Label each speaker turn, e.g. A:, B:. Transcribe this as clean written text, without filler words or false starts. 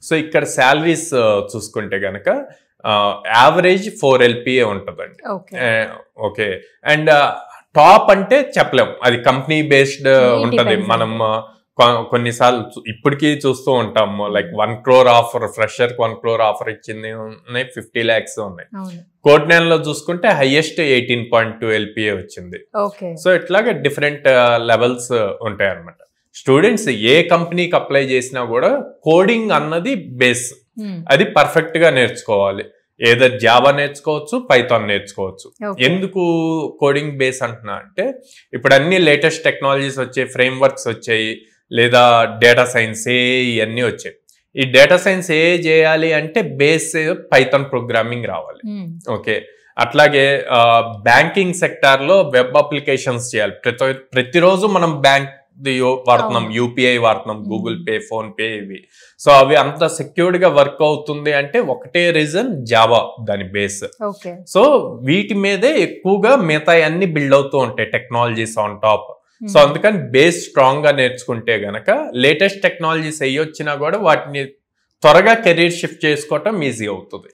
A: So ఇక్కడ salaries చూసుకుంటే గనక యావరేజ్ 4 LPA ఉంటుందండి. ఓకే. అండ్ టాప్ అంటే చెప్పలేం, అది కంపెనీ బేస్డ్ ఉంటది. మనం కొన్నిసార్లు ఇప్పటికీ చూస్తూ ఉంటాము, like 1 crore offer, fresher 1 crore offer ఇచ్చింది ఉన్నాయి, 50 lakhs ఉన్నాయి. కోడ్ 9 లో చూసుకుంటే హైయెస్ట్ 18.2 LPA వచ్చింది. సో ఇట్లాగే డిఫరెంట్ లెవెల్స్ ఉంటాయి అన్నమాట. స్టూడెంట్స్ ఏ కంపెనీకి అప్లై చేసినా కూడా కోడింగ్ అన్నది బేస్, అది పర్ఫెక్ట్ గా నేర్చుకోవాలి. ఏదో జావా నేర్చుకోవచ్చు, పైథాన్ నేర్చుకోవచ్చు. ఎందుకు కోడింగ్ బేస్ అంటున్నా అంటే, ఇప్పుడు అన్ని లేటెస్ట్ టెక్నాలజీస్ వచ్చాయి, ఫ్రేమ్ వర్క్స్ వచ్చాయి, లేదా డేటా సైన్స్ ఇవన్నీ వచ్చాయి. ఈ డేటా సైన్స్ చేయాలి అంటే బేస్ పైథాన్ ప్రోగ్రామింగ్ రావాలి. ఓకే. అట్లాగే బ్యాంకింగ్ సెక్టార్ లో వెబ్ అప్లికేషన్స్ చేయాలి. ప్రతిరోజు మనం బ్యాంక్ వాడుతున్నాం, యూపీఐ వాడుతున్నాం, గూగుల్ పే, ఫోన్ పే, ఇవి. సో అవి అంత సెక్యూర్డ్ గా వర్క్ అవుతుంది అంటే ఒకటే రీజన్, జావా దాని బేస్. సో వీటి మీదే ఎక్కువగా మిగతా అన్ని బిల్డ్ అవుతూ ఉంటాయి, టెక్నాలజీస్ ఆన్ టాప్. సో అందుకని బేస్ స్ట్రాంగ్ గా నేర్చుకుంటే గనక లేటెస్ట్ టెక్నాలజీస్ అయ్యి వచ్చినా కూడా వాటిని త్వరగా కెరీర్ షిఫ్ట్ చేసుకోవటం ఈజీ అవుతుంది.